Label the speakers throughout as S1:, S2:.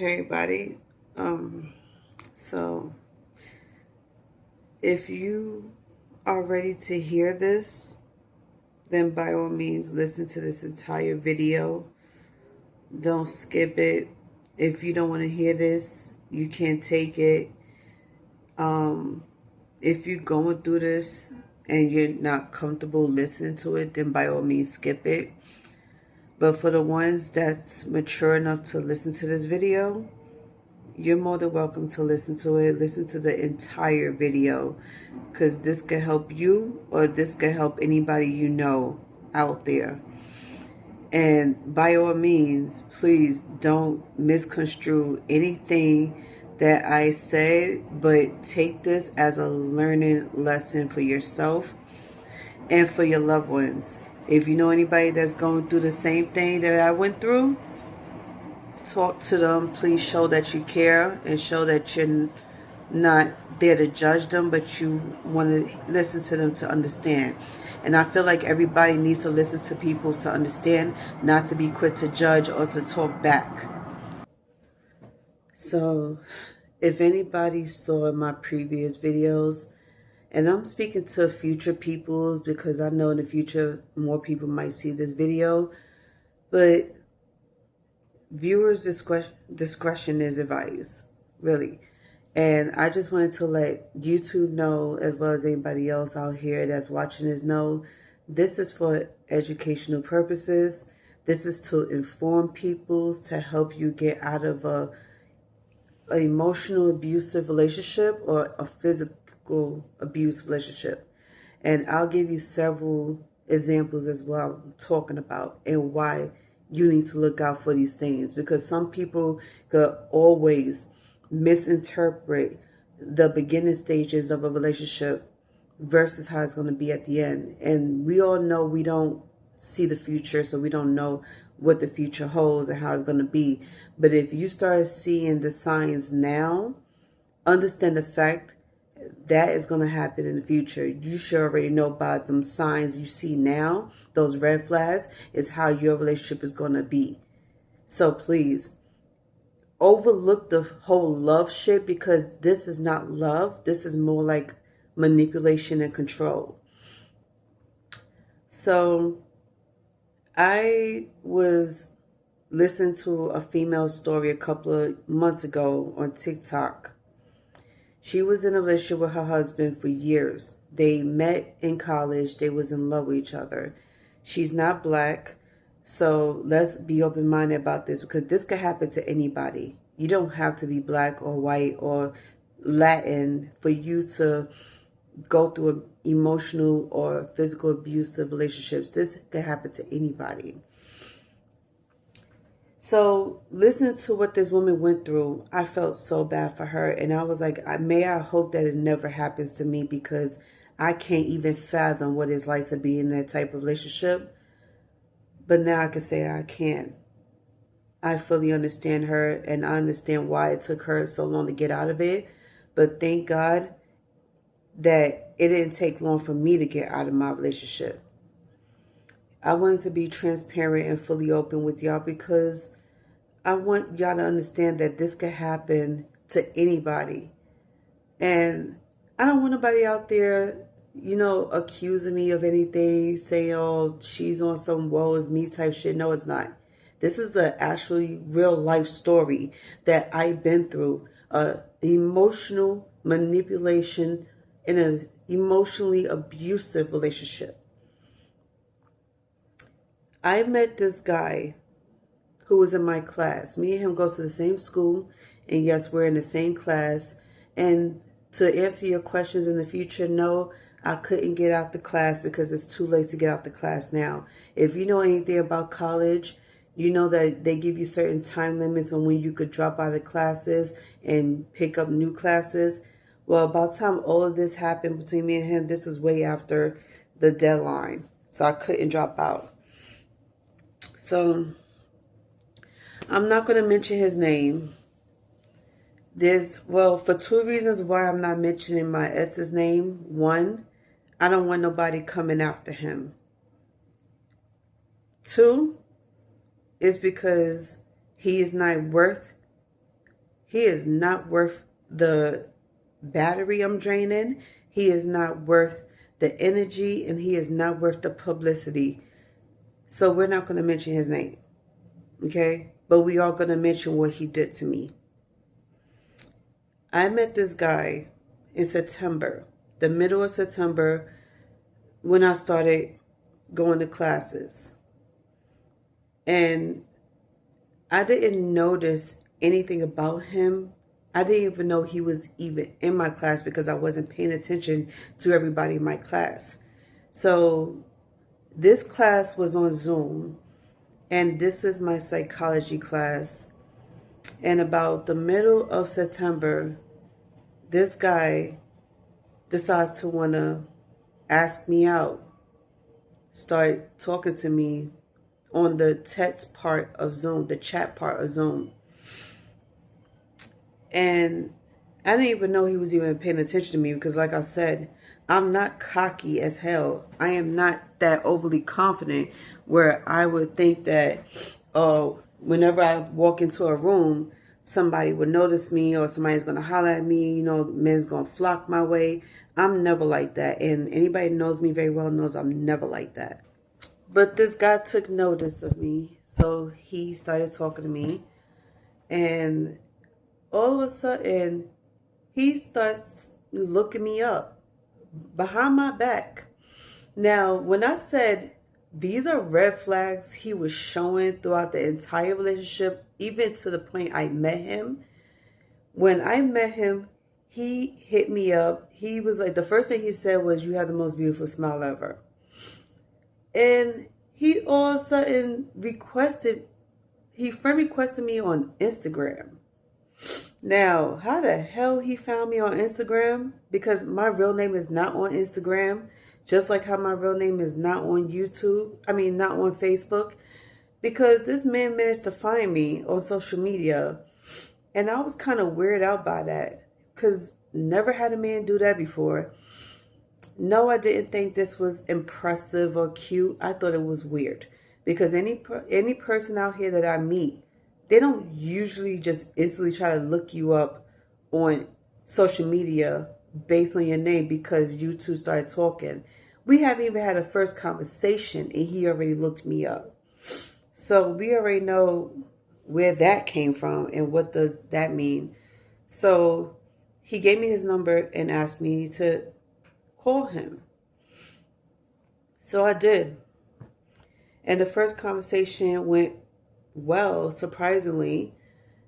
S1: Hey everybody. Um, so if you are ready to hear this, then by all means listen to this entire video. Don't skip it. If you don't want to hear this, you can't take it. Um, if you're going through this and you're not comfortable listening to it, then by all means skip it. But for the ones that's mature enough to listen to this video, you're more than welcome to listen to it. Listen to the entire video because this could help you or this could help anybody you know out there. And by all means, please don't misconstrue anything that I say, but take this as a learning lesson for yourself and for your loved ones. If you know anybody that's going through the same thing that I went through, talk to them. Please show that you care and show that you're not there to judge them, but you want to listen to them to understand. And I feel like everybody needs to listen to people to understand, not to be quick to judge or to talk back. So if anybody saw my previous videos, and I'm speaking to future peoples because I know in the future more people might see this video, but viewers' discretion is advised, really. And I just wanted to let YouTube know, as well as anybody else out here that's watching this know, this is for educational purposes. This is to inform people, to help you get out of a emotional abusive relationship or a physical abuse relationship. And I'll give you several examples as well I'm talking about and why you need to look out for these things, because some people could always misinterpret the beginning stages of a relationship versus how it's going to be at the end. And we all know we don't see the future, so we don't know what the future holds and how it's going to be. But if you start seeing the signs now, understand the fact that is going to happen in the future. You should already know by them signs you see now, those red flags, is how your relationship is going to be. So please, overlook the whole love shit, because this is not love. This is more like manipulation and control. So I was listening to a female story a couple of months ago on TikTok. She was in a relationship with her husband for years. They met in college. They was in love with each other. She's not black, so let's be open-minded about this, because this could happen to anybody. You don't have to be black or white or Latin for you to go through emotional or physical abusive relationships. This could happen to anybody. So listening to what this woman went through, I felt so bad for her. And I was like, I hope that it never happens to me, because I can't even fathom what it's like to be in that type of relationship. But now I can say I can. I fully understand her, and I understand why it took her so long to get out of it. But thank God that it didn't take long for me to get out of my relationship. I wanted to be transparent and fully open with y'all, because I want y'all to understand that this could happen to anybody. And I don't want nobody out there, accusing me of anything, saying, oh, she's on some woe is me type shit. No, it's not. This is a actually real life story that I've been through. Emotional manipulation in an emotionally abusive relationship. I met this guy who was in my class. Me and him goes to the same school, and yes, we're in the same class. And to answer your questions in the future, no, I couldn't get out the class because it's too late to get out the class now. If you know anything about college, you know that they give you certain time limits on when you could drop out of classes and pick up new classes. Well, about the time all of this happened between me and him, this is way after the deadline. So I couldn't drop out. So I'm not going to mention his name. For two reasons why I'm not mentioning my ex's name. One, I don't want nobody coming after him. Two, is because he is not worth He is not worth the battery I'm draining. He is not worth the energy, and he is not worth the publicity. So we're not going to mention his name, okay? But we are going to mention what he did to me. I met this guy in September, the middle of September, when I started going to classes. And I didn't notice anything about him. I didn't even know he was even in my class because I wasn't paying attention to everybody in my class. So this class was on Zoom, and this is my psychology class. And about the middle of September, this guy decides to want to ask me out, start talking to me on the text part of Zoom, the chat part of Zoom. And I didn't even know he was even paying attention to me because, like I said, I'm not cocky as hell. I am not that overly confident where I would think that, whenever I walk into a room, somebody would notice me or somebody's going to holler at me, men's going to flock my way. I'm never like that. And anybody who knows me very well knows I'm never like that. But this guy took notice of me. So he started talking to me. And all of a sudden, he starts looking me up behind my back. Now, when I said these are red flags he was showing throughout the entire relationship, even to the point I met him. When I met him, he hit me up. He was like, the first thing he said was, "You have the most beautiful smile ever." And he all of a sudden friend requested me on Instagram. Now, how the hell he found me on Instagram? Because my real name is not on Instagram. Just like how my real name is not on YouTube. Not on Facebook. Because this man managed to find me on social media. And I was kind of weirded out by that. Because never had a man do that before. No, I didn't think this was impressive or cute. I thought it was weird. Because any person out here that I meet, they don't usually just instantly try to look you up on social media based on your name because you two started talking. We haven't even had a first conversation and he already looked me up. So we already know where that came from and what does that mean. So he gave me his number and asked me to call him. So I did. And the first conversation went well, surprisingly.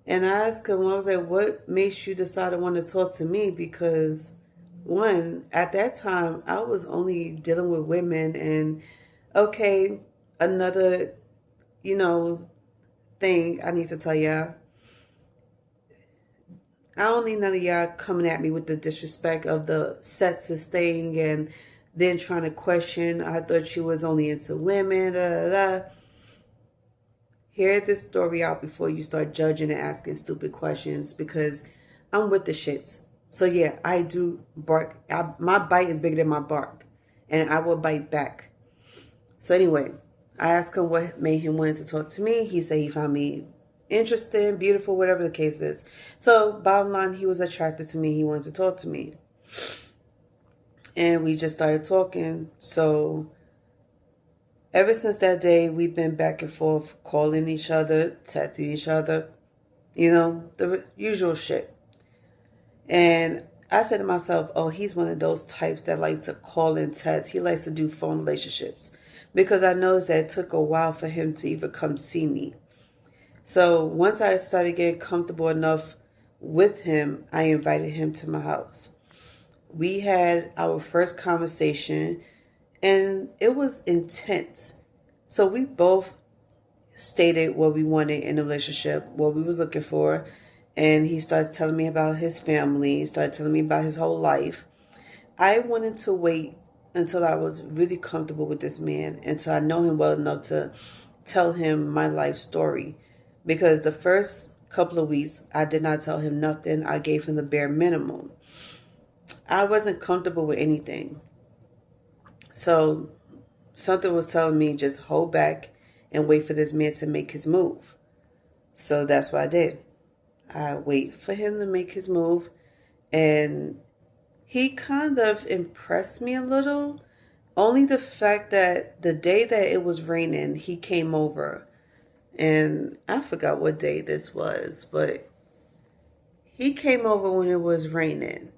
S1: And I asked him, I was like, what makes you decide to want to talk to me? Because one, at that time, I was only dealing with women. And okay, another, thing I need to tell y'all. I don't need none of y'all coming at me with the disrespect of the sexist thing and then trying to question, I thought you was only into women, da da da. Hear this story out before you start judging and asking stupid questions because I'm with the shits. So yeah, I do bark. My bite is bigger than my bark. And I will bite back. So anyway, I asked him what made him want to talk to me. He said he found me interesting, beautiful, whatever the case is. So bottom line, he was attracted to me. He wanted to talk to me. And we just started talking. So ever since that day, we've been back and forth, calling each other, texting each other, the usual shit. And I said to myself, oh, he's one of those types that likes to call and text. He likes to do phone relationships. Because I noticed that it took a while for him to even come see me. So once I started getting comfortable enough with him, I invited him to my house. We had our first conversation and it was intense. So we both stated what we wanted in a relationship, what we was looking for. And he starts telling me about his family. He started telling me about his whole life. I wanted to wait until I was really comfortable with this man, until I know him well enough to tell him my life story. Because the first couple of weeks, I did not tell him nothing. I gave him the bare minimum. I wasn't comfortable with anything. So something was telling me just hold back and wait for this man to make his move. So that's what I did. I wait for him to make his move. And he kind of impressed me a little. Only the fact that the day that it was raining, he came over. And I forgot what day this was, but he came over when it was raining.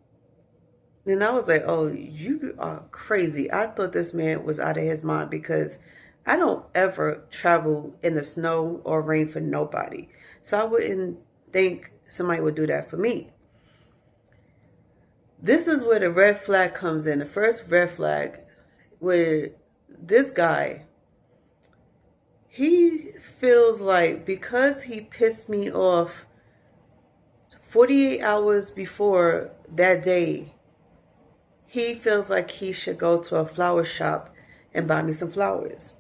S1: And I was like, oh, you are crazy. I thought this man was out of his mind because I don't ever travel in the snow or rain for nobody. So I wouldn't think somebody would do that for me. This is where the red flag comes in. The first red flag, where this guy, he feels like because he pissed me off 48 hours before that day, he feels like he should go to a flower shop and buy me some flowers.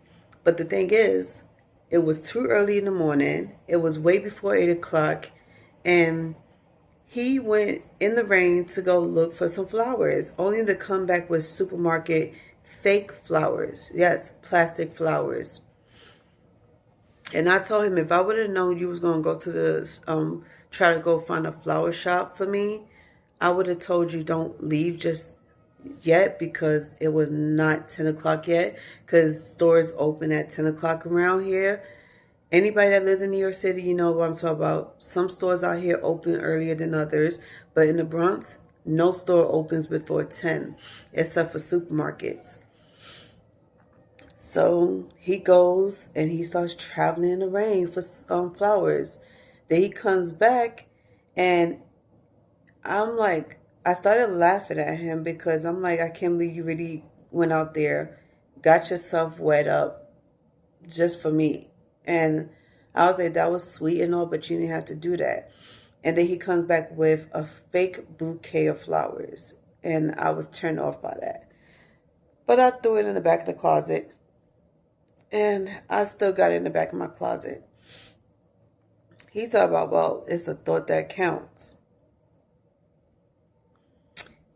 S1: But the thing is, it was too early in the morning. It was way before 8 o'clock. And he went in the rain to go look for some flowers, only to come back with supermarket fake flowers. Yes, plastic flowers. And I told him if I would have known you was going to go to the, try to go find a flower shop for me, I would have told you don't leave just yet because it was not 10 o'clock yet, because stores open at 10 o'clock around here. Anybody that lives in New York City, you know what I'm talking about. Some stores out here open earlier than others, but in the Bronx, no store opens before 10, except for supermarkets. So he goes and he starts traveling in the rain for flowers. Then he comes back and I'm like, I started laughing at him because I'm like, I can't believe you really went out there, got yourself wet up just for me. And I was like, that was sweet and all, but you didn't have to do that. And then he comes back with a fake bouquet of flowers. And I was turned off by that. But I threw it in the back of the closet. And I still got it in the back of my closet. He talked about, well, it's the thought that counts.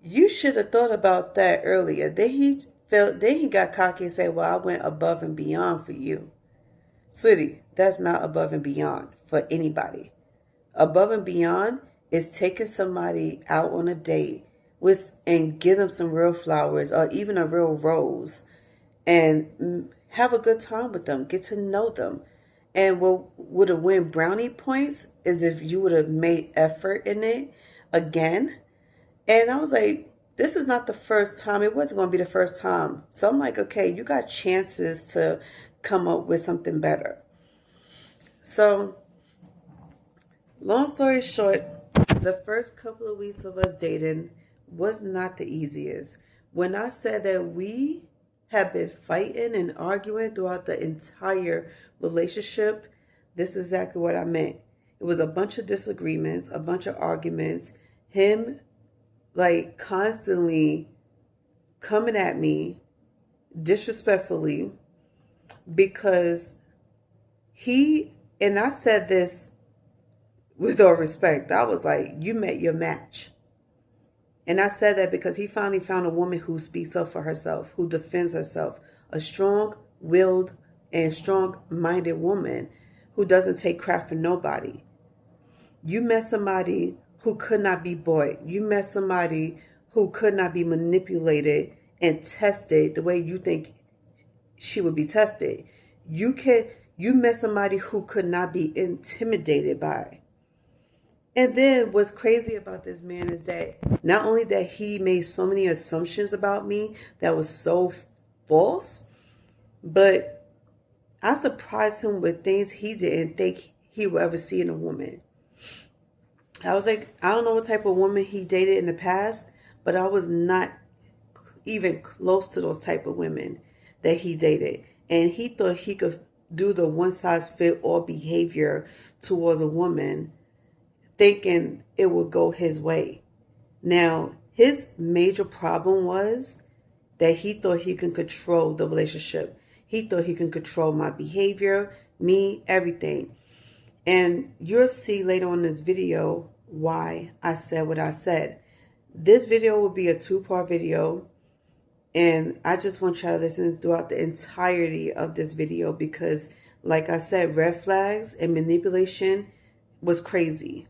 S1: You should have thought about that earlier. Then he got cocky and said, well, I went above and beyond for you. Sweetie, that's not above and beyond for anybody. Above and beyond is taking somebody out on a date and give them some real flowers or even a real rose and have a good time with them, get to know them. And what would have win brownie points is if you would have made effort in it again. And I was like, this is not the first time. It wasn't going to be the first time. So I'm like, okay, you got chances to come up with something better. So, long story short, the first couple of weeks of us dating was not the easiest. When I said that we have been fighting and arguing throughout the entire relationship, this is exactly what I meant. It was a bunch of disagreements, a bunch of arguments, him like constantly coming at me disrespectfully because and I said this with all respect, I was like, you met your match. And I said that because he finally found a woman who speaks up for herself, who defends herself, a strong-willed and strong-minded woman who doesn't take crap from nobody. You met somebody who could not be bought. You met somebody who could not be manipulated and tested the way you think she would be tested. You met somebody who could not be intimidated by. And then what's crazy about this man is that not only that he made so many assumptions about me that was so false, but I surprised him with things he didn't think he would ever see in a woman. I was like, I don't know what type of woman he dated in the past, but I was not even close to those type of women that he dated. And he thought he could do the one-size-fit-all behavior towards a woman, thinking it would go his way. Now, his major problem was that he thought he could control the relationship. He thought he could control my behavior, me, everything. And you'll see later on in this video why I said what I said. This video will be a 2-part video. And I just want y'all to listen throughout the entirety of this video because, like I said, red flags and manipulation was crazy.